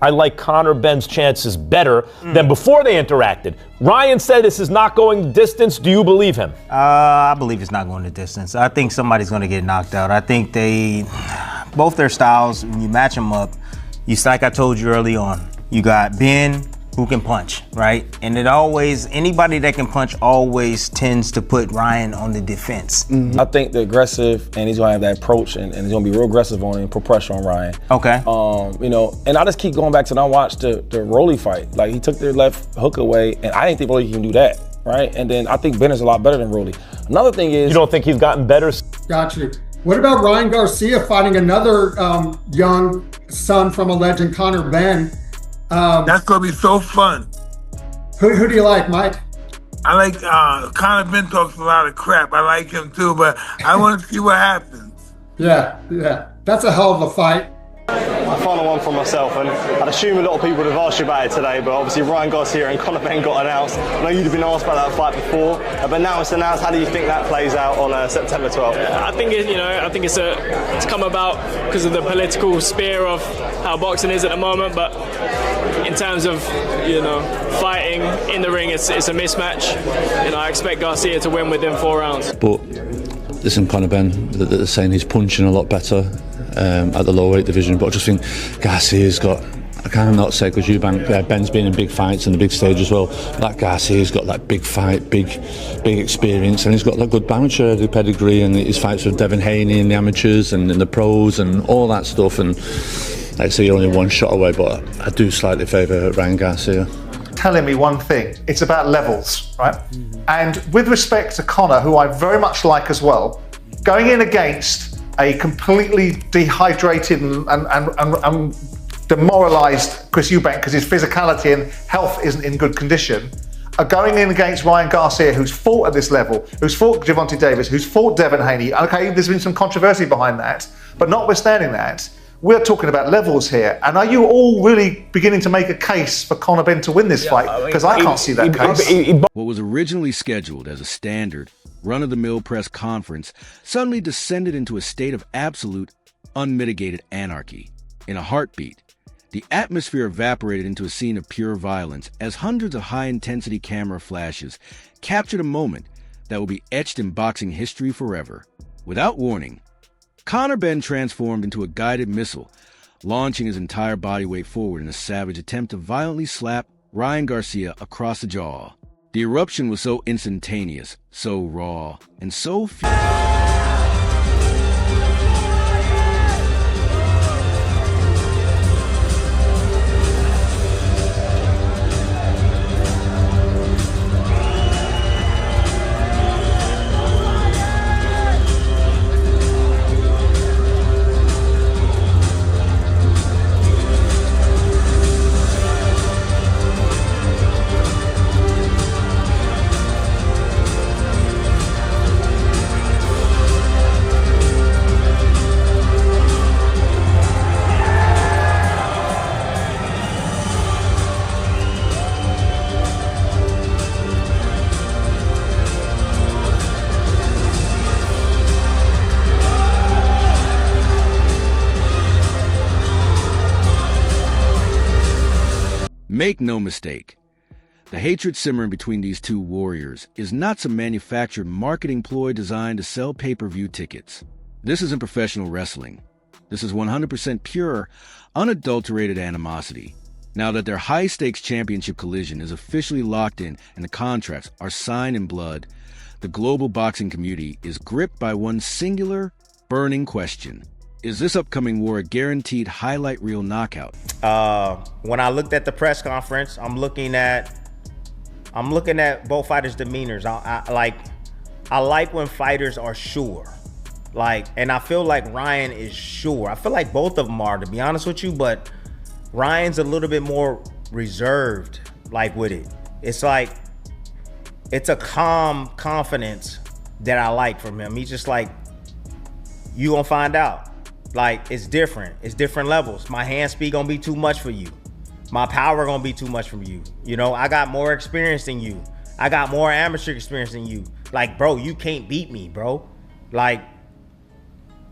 I like Conor Benn's chances better than before they interacted. Ryan said this is not going the distance. Do you believe him? I believe it's not going the distance. I think somebody's going to get knocked out. I think both their styles, when you match them up, like I told you early on, you got Ben, who can punch, right? And anybody that can punch always tends to put Ryan on the defense. I think they're aggressive, and he's gonna have that approach, and he's gonna be real aggressive on him, put pressure on Ryan. Okay. And I just keep going back to, I watched the Rolly fight. Like, he took their left hook away, and I didn't think Rolly can do that, right? And then I think Ben is a lot better than Rolly. Another thing is— You don't think he's gotten better? Gotcha. What about Ryan Garcia fighting another young son from a legend, Conor Benn? That's going to be so fun. Who do you like, Mike? I like Conor Benn talks a lot of crap. I like him too, but I want to see what happens. Yeah. That's a hell of a fight. A final one for myself, and I'd assume a lot of people would have asked you about it today, but obviously Ryan Garcia and Conor Benn got announced. I know you'd have been asked about that fight before, but now it's announced. How do you think that plays out on September 12th? I think it's come about because of the political sphere of how boxing is at the moment, but in terms of fighting in the ring, it's a mismatch. I expect Garcia to win within 4 rounds. But listen, Conor Benn, they're saying he's punching a lot better at the lower weight division, but I just think Garcia's got— I cannot say, because Ben's been in big fights and the big stage as well. That Garcia's got that big fight, big experience, and he's got that good amateur pedigree, and his fights with Devin Haney in the amateurs and in the pros and all that stuff. And like I say, you're only one shot away, but I do slightly favour Ryan Garcia. Telling me one thing: it's about levels, right? And with respect to Conor, who I very much like as well, going in against a completely dehydrated and demoralised Chris Eubank because his physicality and health isn't in good condition, are going in against Ryan Garcia, who's fought at this level, who's fought Gervonta Davis, who's fought Devin Haney. Okay, there's been some controversy behind that, but notwithstanding that, we're talking about levels here. And are you all really beginning to make a case for Conor Benn to win this fight? Because I can't see that case. What was originally scheduled as a standard run-of-the-mill press conference suddenly descended into a state of absolute, unmitigated anarchy. In a heartbeat, the atmosphere evaporated into a scene of pure violence as hundreds of high-intensity camera flashes captured a moment that will be etched in boxing history forever. Without warning, Conor Benn transformed into a guided missile, launching his entire body weight forward in a savage attempt to violently slap Ryan Garcia across the jaw. The eruption was so instantaneous, so raw, and so Make no mistake, the hatred simmering between these two warriors is not some manufactured marketing ploy designed to sell pay-per-view tickets. This isn't professional wrestling. This is 100% pure, unadulterated animosity. Now that their high-stakes championship collision is officially locked in and the contracts are signed in blood, the global boxing community is gripped by one singular, burning question. Is this upcoming war a guaranteed highlight reel knockout? When I looked at the press conference, I'm looking at both fighters' demeanors. I like when fighters are sure. And I feel like Ryan is sure. I feel like both of them are, to be honest with you, but Ryan's a little bit more reserved, with it. It's it's a calm confidence that I like from him. He's just you gonna find out. It's different. It's different levels. My hand speed gonna be too much for you. My power gonna be too much from you. I got more experience than you. I got more amateur experience than you. Bro, you can't beat me, bro.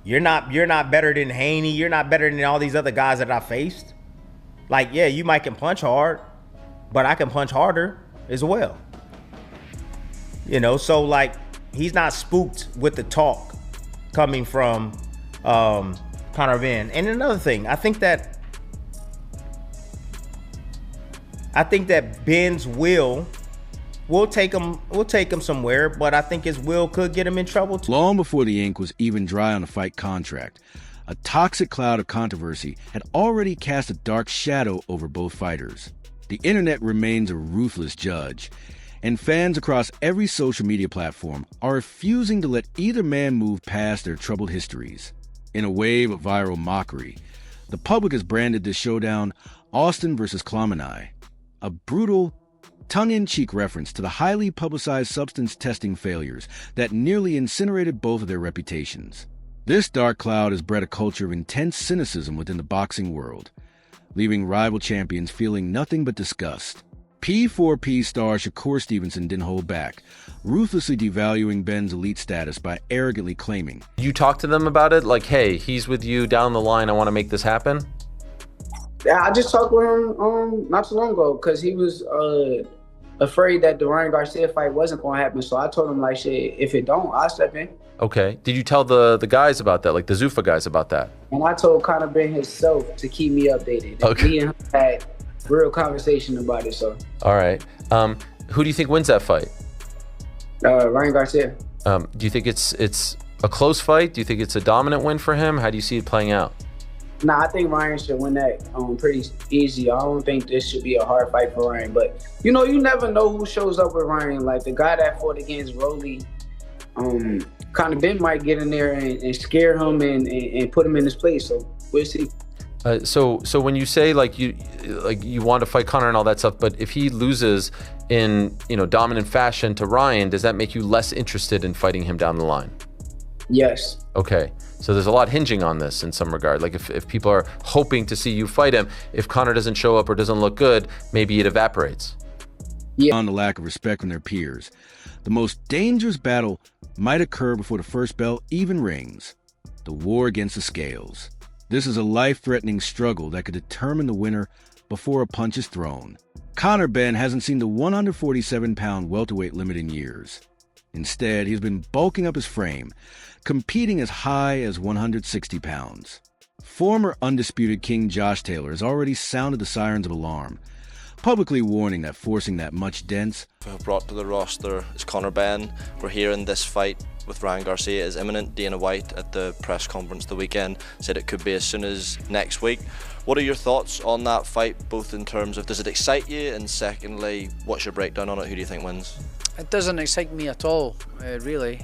You're not better than Haney. You're not better than all these other guys that I faced. Like, yeah, you might can punch hard, but I can punch harder as well. You know, so like he's not spooked with the talk coming from Conor Benn. And another thing, I think that Ben's will take him somewhere, but I think his will could get him in trouble too. Long before the ink was even dry on the fight contract, a toxic cloud of controversy had already cast a dark shadow over both fighters. The internet remains a ruthless judge, and fans across every social media platform are refusing to let either man move past their troubled histories. In a wave of viral mockery, the public has branded this showdown Austin versus Klamanai, a brutal, tongue-in-cheek reference to the highly publicized substance testing failures that nearly incinerated both of their reputations. This dark cloud has bred a culture of intense cynicism within the boxing world, leaving rival champions feeling nothing but disgust. P4P star Shakur Stevenson didn't hold back, ruthlessly devaluing Benn's elite status by arrogantly claiming, You talk to them about it? Like, hey, he's with you down the line. I want to make this happen? Yeah, I just talked with him not too long ago because he was afraid that the Ryan Garcia fight wasn't going to happen. So I told him, like, shit, if it don't, I'll step in. Okay. Did you tell the guys about that, like the Zuffa guys about that? And I told Conor Benn himself to keep me updated. Okay. Me and him had real conversation about it. So. All right. Who do you think wins that fight? Ryan Garcia. Do you think it's a close fight? Do you think it's a dominant win for him? How do you see it playing out? Nah, I think Ryan should win that pretty easy. I don't think this should be a hard fight for Ryan. But, you know, you never know who shows up with Ryan. Like, the guy that fought against Rolly, Conor Benn might get in there and scare him and put him in his place. So, we'll see. So when you say like you want to fight Conor and all that stuff, but if he loses in, you know, dominant fashion to Ryan, does that make you less interested in fighting him down the line? Yes. Okay. So there's a lot hinging on this in some regard. Like if people are hoping to see you fight him, if Conor doesn't show up or doesn't look good, maybe it evaporates. Yeah. On the lack of respect from their peers, the most dangerous battle might occur before the first bell even rings. The war against the scales. This is a life-threatening struggle that could determine the winner before a punch is thrown. Conor Benn hasn't seen the 147-pound welterweight limit in years. Instead, he's been bulking up his frame, competing as high as 160 pounds. Former undisputed king Josh Taylor has already sounded the sirens of alarm, publicly warning that forcing that much dense, brought to the roster is Conor Benn. We're hearing this fight with Ryan Garcia is imminent. Dana White at the press conference the weekend said it could be as soon as next week. What are your thoughts on that fight, both in terms of does it excite you, and secondly, what's your breakdown on it? Who do you think wins? It doesn't excite me at all, really.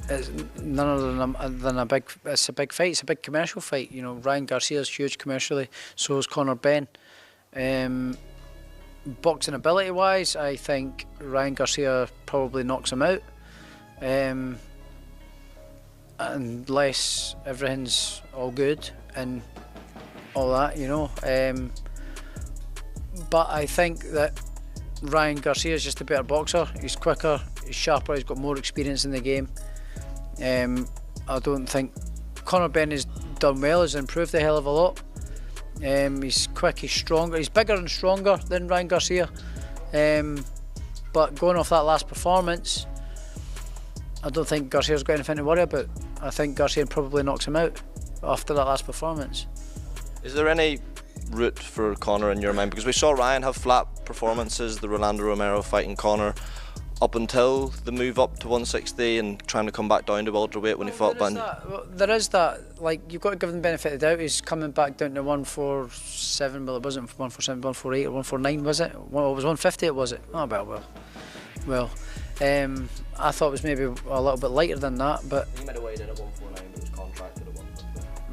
It's none other than a big fight. It's a big commercial fight. You know, Ryan Garcia's huge commercially, so is Conor Benn. Boxing ability wise, I think Ryan Garcia probably knocks him out, unless everything's all good and all that, you know. But I think that Ryan Garcia is just a better boxer. He's quicker, he's sharper, he's got more experience in the game. I don't think Conor Benn has done well, has improved a hell of a lot. He's quick, he's stronger, he's bigger and stronger than Ryan Garcia. But going off that last performance, I don't think Garcia's got anything to worry about. I think Garcia probably knocks him out after that last performance. Is there any route for Conor in your mind? Because we saw Ryan have flat performances, the Rolando Romero fighting Conor, up until the move up to 160 and trying to come back down to welterweight when he fought Benn. There is that. Like, you've got to give him the benefit of the doubt. He's coming back down to 147. Well, it wasn't 147, 148 or 149, was it? Well, it was 150. It was it? Oh, well. I thought it was maybe a little bit lighter than that, but He might have weighed in at 149, but was contracted at 150.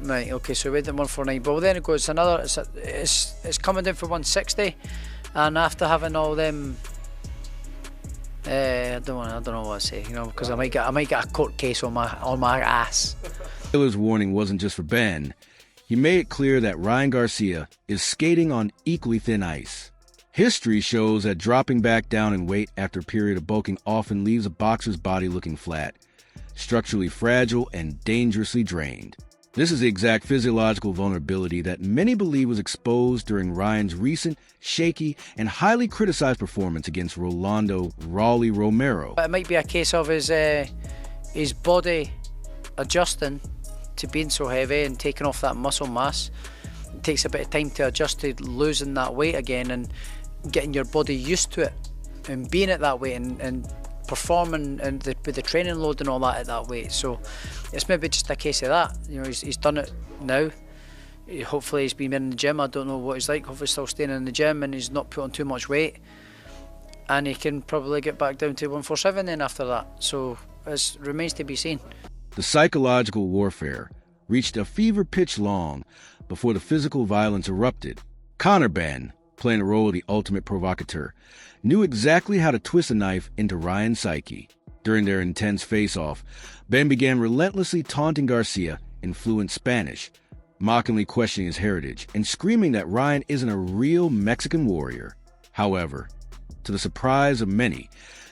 right. Okay, so he weighed in 149. But then it goes another. It's coming down for 160, and after having all them. I don't know what to say, you know, because I might get a court case on my ass. Taylor's warning wasn't just for Benn. He made it clear that Ryan Garcia is skating on equally thin ice. History shows that dropping back down in weight after a period of bulking often leaves a boxer's body looking flat, structurally fragile, and dangerously drained. This is the exact physiological vulnerability that many believe was exposed during Ryan's recent, shaky, and highly criticized performance against Rolando "Raleigh" Romero. It might be a case of his body adjusting to being so heavy and taking off that muscle mass. It takes a bit of time to adjust to losing that weight again and getting your body used to it and being at that weight and performing and with the training load and all that at that weight. So it's maybe just a case of that. You know, he's done it now. Hopefully he's been in the gym. I don't know what he's like. Hopefully he's still staying in the gym and he's not put on too much weight. And he can probably get back down to 147 then after that. So it remains to be seen. The psychological warfare reached a fever pitch long before the physical violence erupted. Conor Benn, playing the role of the ultimate provocateur, knew exactly how to twist a knife into Ryan's psyche. During their intense face-off, Benn began relentlessly taunting Garcia in fluent Spanish, mockingly questioning his heritage, and screaming that Ryan isn't a real Mexican warrior. However, to the surprise of many,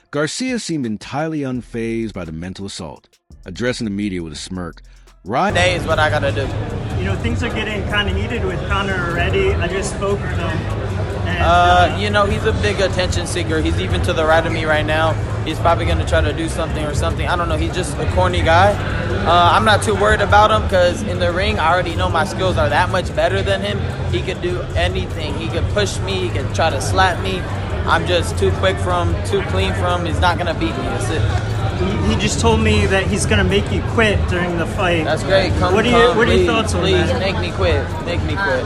Garcia seemed entirely unfazed by the mental assault. Addressing the media with a smirk, Ryan... Today is what I gotta do. You know, things are getting kind of heated with Conor already. I just spoke with him. And, you know, he's a big attention seeker. He's even to the right of me right now. He's probably going to try to do something or something. I don't know. He's just a corny guy. I'm not too worried about him because in the ring, I already know my skills are that much better than him. He could do anything. He could push me. He could try to slap me. I'm just too quick for him, too clean for him. He's not going to beat me. That's it. He just told me that he's going to make you quit during the fight. That's great. What are your thoughts on that? Please make me quit. Make me quit.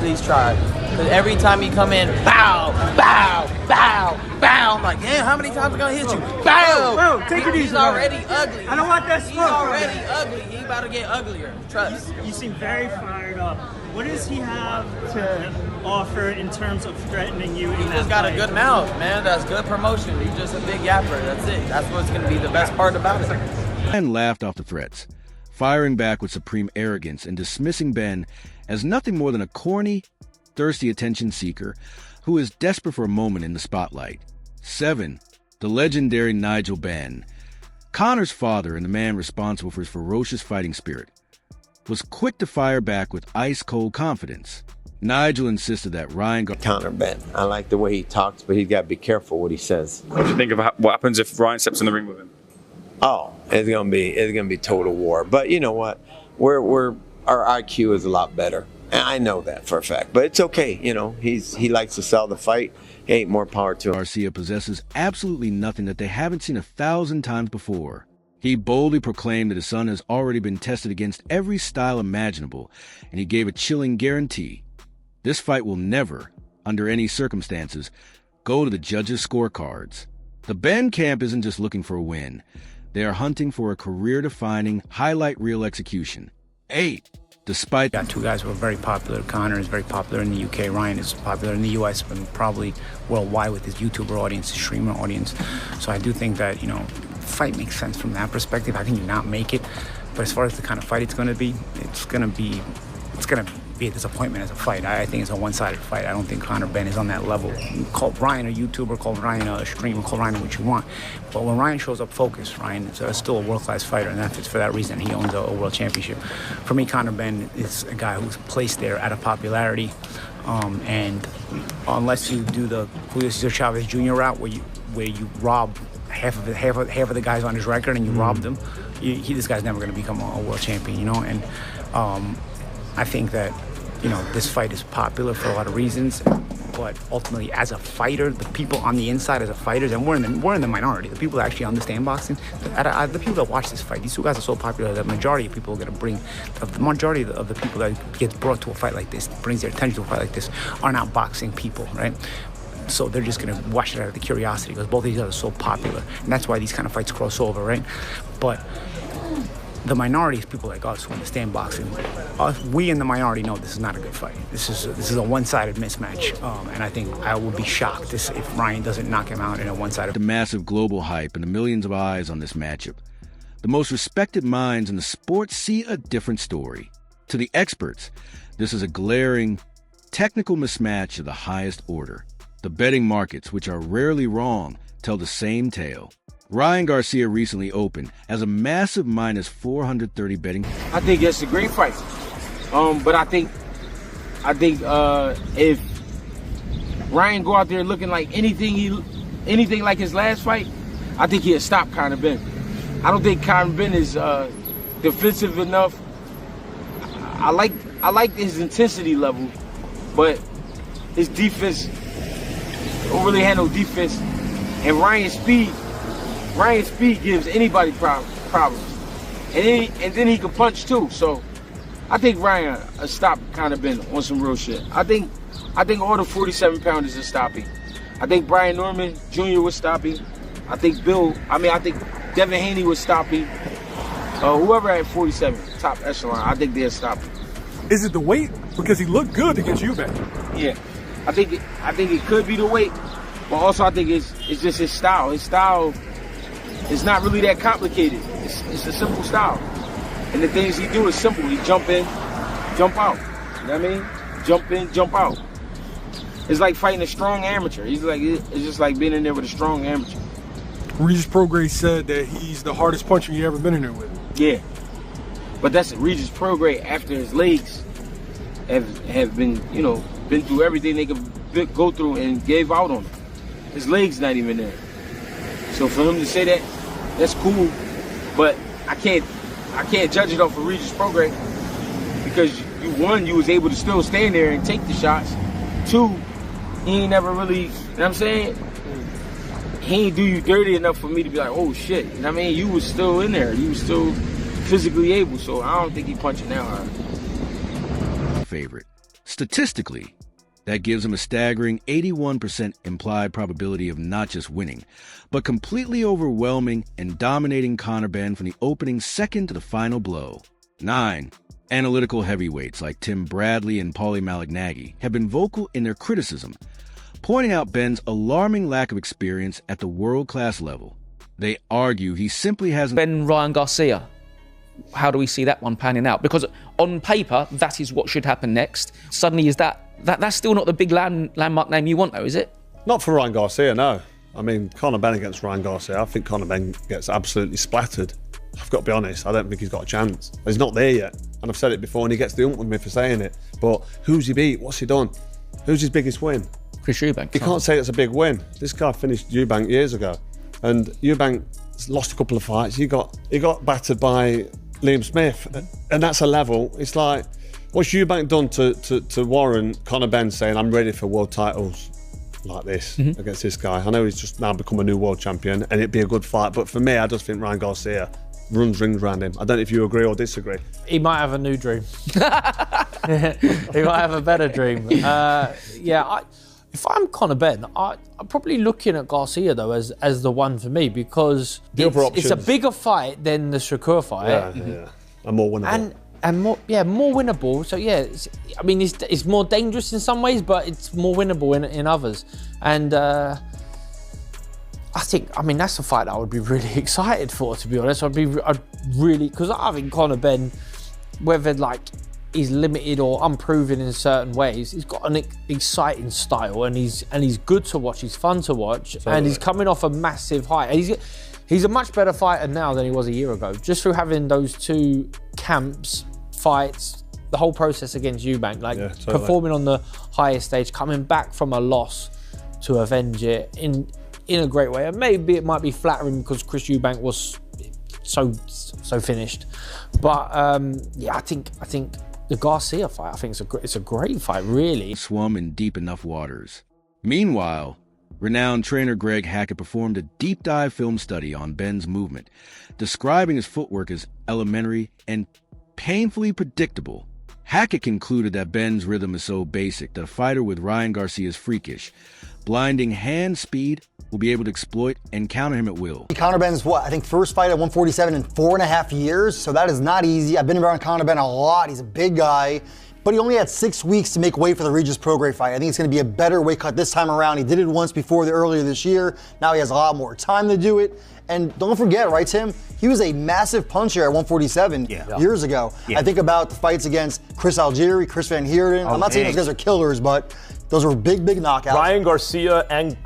Please try. Because every time you come in, bow, bow, bow, bow. I'm like, damn, how many times am I going to hit you? Bow. Bro, take it easy. He's already ugly. I don't want that smoke. He's already ugly. He's about to get uglier. Trust. You seem very fired up. What does he have to offer in terms of threatening you? He just got a good mouth, man. That's good promotion. He's just a big yapper. That's it. That's what's going to be the best part about it. Benn laughed off the threats, firing back with supreme arrogance and dismissing Benn as nothing more than a corny, thirsty attention seeker who is desperate for a moment in the spotlight. 7. The legendary Nigel Benn, Conor's father and the man responsible for his ferocious fighting spirit, was quick to fire back with ice-cold confidence. Nigel insisted that Ryan Conor Benn. I like the way he talks, but he's got to be careful what he says. What do you think of what happens if Ryan steps in the ring with him? Oh, it's gonna be total war. But you know what? Our IQ is a lot better, and I know that for a fact. But it's okay. You know, he likes to sell the fight. He ain't more power to him. Garcia possesses absolutely nothing that they haven't seen 1,000 times before. He boldly proclaimed that his son has already been tested against every style imaginable, and he gave a chilling guarantee. This fight will never, under any circumstances, go to the judges' scorecards. The Benn camp isn't just looking for a win. They are hunting for a career-defining, highlight reel execution. 8. Despite... Got two guys who are very popular. Conor is very popular in the UK. Ryan is popular in the US, but probably worldwide with his YouTuber audience, his streamer audience. So I do think that, you know, fight makes sense from that perspective. How can you not make it? But as far as the kind of fight it's going to be, it's going to be a disappointment as a fight. I think it's a one-sided fight. I don't think Conor Benn is on that level. Call Ryan a YouTuber, call Ryan a streamer, call Ryan what you want. But when Ryan shows up focused, Ryan is still a world-class fighter, and that's for that reason he owns a world championship. For me, Conor Benn is a guy who's placed there out of popularity, and unless you do the Julio Cesar Chavez Jr. route, where you rob half of the guys on his record and you rob them, this guy's never going to become a world champion, you know. And I think that, you know, this fight is popular for a lot of reasons, but ultimately, as a fighter, the people on the inside as a fighters, and we're in the minority, the people that actually understand boxing, the people that watch this fight, these two guys are so popular that the majority of people are going to bring, the majority of the people that gets brought to a fight like this, brings their attention to a fight like this, are not boxing people, right? So they're just going to watch it out of the curiosity because both of these guys are so popular, and that's why these kind of fights cross over, right? But the minority is people like us who understand boxing. We in the minority know this is not a good fight. This is a one-sided mismatch, and I think I would be shocked if Ryan doesn't knock him out in a one-sided. The massive global hype and the millions of eyes on this matchup, the most respected minds in the sport see a different story. To the experts, this is a glaring, technical mismatch of the highest order. The betting markets, which are rarely wrong, tell the same tale. Ryan Garcia recently opened as a massive minus 430 betting. I think it's a great fight. But I think if Ryan go out there looking like anything like his last fight, I think he'll stop Conor Benn. I don't think Conor Benn is defensive enough. I like his intensity level, but his defense don't really handle defense. And Ryan's speed gives anybody problems. And then he can punch too. So I think Ryan stopped Conor Benn on some real shit. I think all the 47-pounders will stop him. I think Brian Norman Jr. would stop him. I think Devin Haney would stop him. Whoever at 47, top echelon, I think they'll stop him. Is it the weight? Because he looked good against Eubank. Yeah, I think it could be the weight, but also I think it's just his style. His style is not really that complicated. It's a simple style, and the things he do is simple. He jump in, jump out. You know what I mean? Jump in, jump out. It's like fighting a strong amateur. It's just like being in there with a strong amateur. Regis Prograis said that he's the hardest puncher he ever been in there with. Yeah, but that's Regis Prograis after his legs have been through everything they could go through and gave out on him. His legs not even there. So for him to say that, that's cool. But I can't judge it off of Regis Prograis because you was able to still stand there and take the shots. 2, he ain't never really, you know what I'm saying? He ain't do you dirty enough for me to be like, oh shit. You know what I mean? You was still in there. You was still physically able. So I don't think he punching that hard. Favorite. Statistically, that gives him a staggering 81% implied probability of not just winning, but completely overwhelming and dominating Conor Benn from the opening second to the final blow. 9. Analytical heavyweights like Tim Bradley and Paulie Malignaggi have been vocal in their criticism, pointing out Benn's alarming lack of experience at the world-class level. They argue he simply hasn't... Ben Ryan Garcia. How do we see that one panning out? Because on paper, that is what should happen next. Suddenly, that's still not the big landmark name you want, though, is it? Not for Ryan Garcia, no. I mean, Conor Benn against Ryan Garcia, I think Conor Benn gets absolutely splattered. I've got to be honest, I don't think he's got a chance. He's not there yet. And I've said it before, and he gets the ump with me for saying it. But who's he beat? What's he done? Who's his biggest win? Chris Eubank. You can't say it's a big win. This guy finished Eubank years ago. And Eubank lost a couple of fights. He got battered by Liam Smith. And that's a level. It's like, what's Eubank done to warrant Conor Benn saying, I'm ready for world titles like this against this guy? I know he's just now become a new world champion and it'd be a good fight. But for me, I just think Ryan Garcia runs rings around him. I don't know if you agree or disagree. He might have a new dream. He might have a better dream. If I'm Conor Benn, I'm probably looking at Garcia though as the one for me because it's a bigger fight than the Shakur fight. Yeah. And more winnable. And more winnable. So yeah, it's more dangerous in some ways, but it's more winnable in others. And that's a fight that I would be really excited for, to be honest. I'd really, because I think Conor Benn, whether he's limited or unproven in certain ways, he's got an exciting style and he's good to watch, he's fun to watch, and he's coming off a massive high. And he's a much better fighter now than he was a year ago, just through having those 2 camps, fights, the whole process against Eubank, performing on the highest stage, coming back from a loss to avenge it in a great way. And maybe it might be flattering because Chris Eubank was so finished. But I think the Garcia fight, I think it's a great fight, really. Swum in deep enough waters. Meanwhile, renowned trainer Greg Hackett performed a deep dive film study on Benn's movement, describing his footwork as elementary and painfully predictable. Hackett concluded that Benn's rhythm is so basic that a fighter with Ryan Garcia's freakish, blinding hand speed will be able to exploit and counter him at will. Conor Benn's first fight at 147 in 4.5 years, so that is not easy. I've been around Conor Benn a lot. He's a big guy, but he only had 6 weeks to make way for the Regis Prograis fight. I think it's going to be a better weight cut this time around. He did it once before earlier this year. Now he has a lot more time to do it. And don't forget, right, Tim? He was a massive puncher at 147 years ago. Yeah. I think about the fights against Chris Algieri, Chris Van Heerden. I'm not saying those guys are killers, but Those were big knockouts. Ryan Garcia and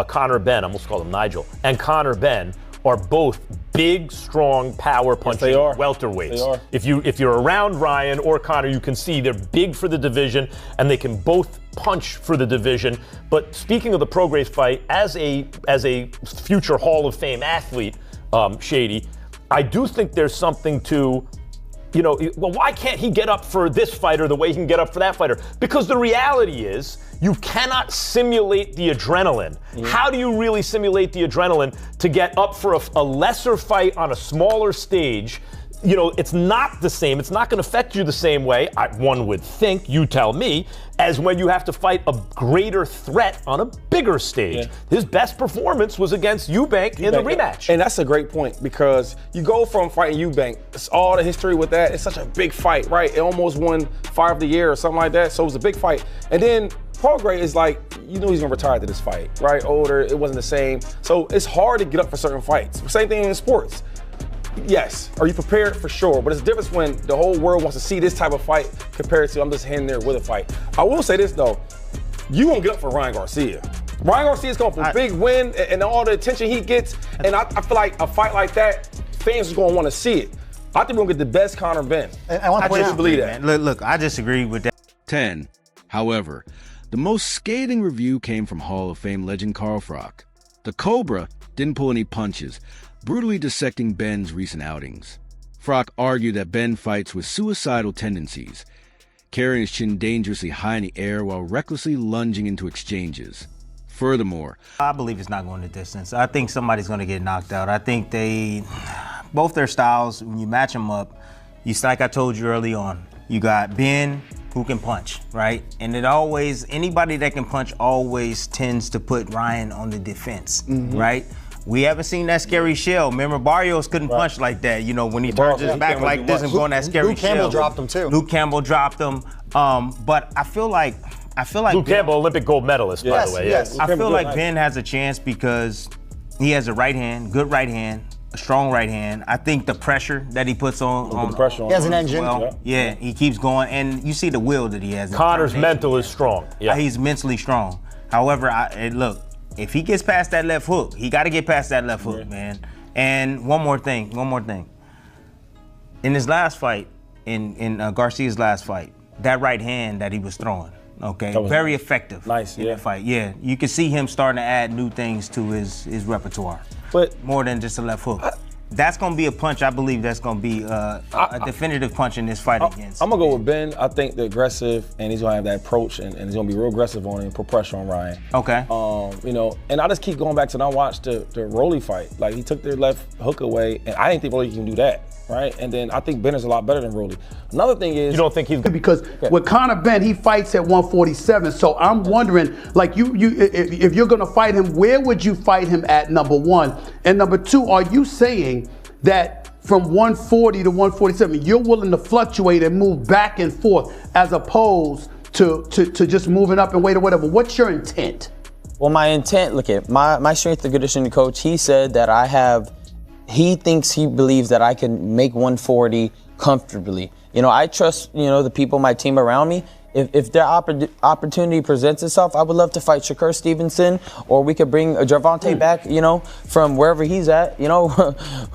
Conor Benn, I almost called him Nigel, and Conor Benn are both big, strong, power punching welterweights. They are. If you're around Ryan or Conor, you can see they're big for the division and they can both punch for the division. But speaking of the Prograis fight, as a future Hall of Fame athlete, Shady, I do think there's something to, well, why can't he get up for this fighter the way he can get up for that fighter? Because the reality is, you cannot simulate the adrenaline. How do you really simulate the adrenaline to get up for a lesser fight on a smaller stage? It's not the same. It's not going to affect you the same way, one would think, you tell me, as when you have to fight a greater threat on a bigger stage. Yeah. His best performance was against Eubank in the rematch. And that's a great point, because you go from fighting Eubank, it's all the history with that. It's such a big fight, right? It almost won Fight of the Year or something like that, so it was a big fight. And then Prograis is like, he's gonna retire to this fight, right? Older, it wasn't the same. So it's hard to get up for certain fights. Same thing in sports. Yes, are you prepared? For sure, but it's a difference when the whole world wants to see this type of fight compared to I'm just hanging there with a fight. I will say this though, you won't get up for Ryan Garcia. Ryan Garcia's going for a big win and all the attention he gets, and I feel like a fight like that, fans are gonna want to see it. I think we're gonna get the best Conor Benn. I just believe that. Look, I disagree with that. 10. However, the most scathing review came from Hall of Fame legend Carl Froch. The Cobra didn't pull any punches, brutally dissecting Benn's recent outings. Froch argued that Benn fights with suicidal tendencies, carrying his chin dangerously high in the air while recklessly lunging into exchanges. Furthermore, I believe it's not going the distance. I think somebody's going to get knocked out. I think both their styles, when you match them up, like I told you early on, you got Benn, who can punch, right? And anybody that can punch always tends to put Ryan on the defense, right? We haven't seen that scary shell. Remember, Barrios couldn't punch like that, when he turns his back like this and going that scary Luke Campbell shell. dropped him too. Luke Campbell dropped him. But I feel like Luke Campbell, Olympic gold medalist, by the way. Yes. I feel like Benn has a chance because he has a right hand, good right hand, a strong right hand. I think the pressure that he puts on he has an engine. Well, yeah, he keeps going, and you see the will that he has. Connor's mental is strong. Yeah, he's mentally strong. However, look, if he gets past that left hook, he got to get past that left hook, man. And one more thing. In his last fight, in Garcia's last fight, that right hand that he was throwing, very effective. Nice, in that fight. Yeah, you can see him starting to add new things to his repertoire. But more than just a left hook. That's going to be a punch. I believe that's going to be a definitive punch in this fight against. I'm going to go with Benn. I think the aggressive, and he's going to have that approach, and he's going to be real aggressive on him, put pressure on Ryan. Okay. And I just keep going back to when I watched the Rolly fight. Like, he took their left hook away, and I didn't think Rolly can do that, right? And then I think Benn is a lot better than Rolly. Another thing is... You don't think he's... Because with Conor Benn, he fights at 147, so I'm wondering, like, if you're going to fight him, where would you fight him at, number one? And number two, are you saying that from 140 to 147, you're willing to fluctuate and move back and forth as opposed to just moving up and weight or whatever? What's your intent? Well, my intent, look at my strength and conditioning coach, he said that he believes that I can make 140 comfortably. I trust, the people, my team around me. If the opportunity presents itself, I would love to fight Shakur Stevenson, or we could bring Gervonta back, from wherever he's at,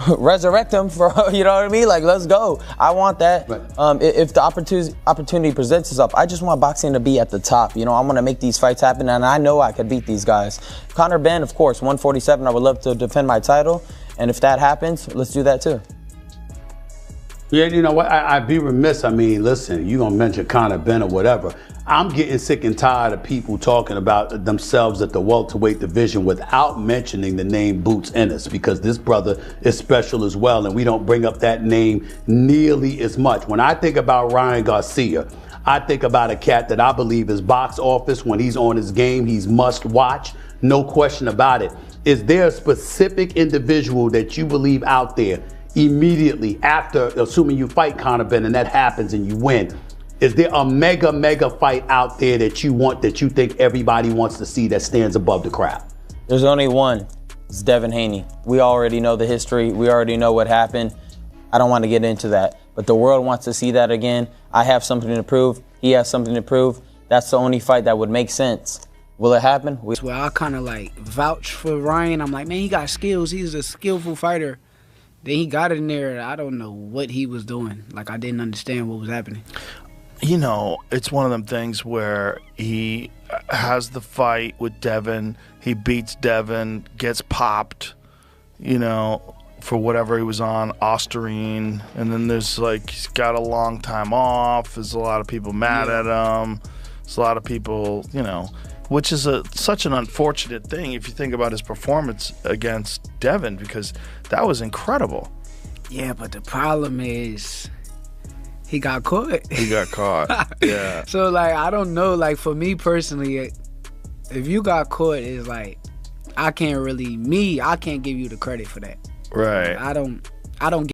resurrect him for, you know what I mean? Like, let's go. I want that. Right. If the opportunity presents itself, I just want boxing to be at the top. I want to make these fights happen, and I know I could beat these guys. Conor Benn, of course, 147, I would love to defend my title, and if that happens, let's do that too. Yeah, you know what? I'd be remiss. Listen, you're going to mention Conor Benn or whatever. I'm getting sick and tired of people talking about themselves at the welterweight division without mentioning the name Boots Ennis, because this brother is special as well, and we don't bring up that name nearly as much. When I think about Ryan Garcia, I think about a cat that I believe is box office. When he's on his game, he's must watch. No question about it. Is there a specific individual that you believe out there immediately after, assuming you fight Conor Benn and that happens and you win, is there a mega fight out there that you think everybody wants to see that stands above the crowd? There's only one. It's Devin Haney. We already know the history. We already know what happened. I don't want to get into that. But the world wants to see that again. I have something to prove. He has something to prove. that's the only fight that would make sense. Will it happen? That's where I kind of like vouch for Ryan. I'm like, man, he got skills. He's a skillful fighter. Then he got in there. I don't know what he was doing. Like, I didn't understand what was happening. You know, it's one of them things where he has the fight with Devin. He beats Devin, gets popped, you know, for whatever he was on, Osterine. And then there's like, he's got a long time off. There's a lot of people mad at him. There's a lot of people, you know, which is such an unfortunate thing if you think about his performance against Devin, because that was incredible. Yeah, but the problem is he got caught. He got caught, yeah. So, like, I don't know. Like, for me personally, if you got caught, it's like, I can't give you the credit for that. Right. Like, I don't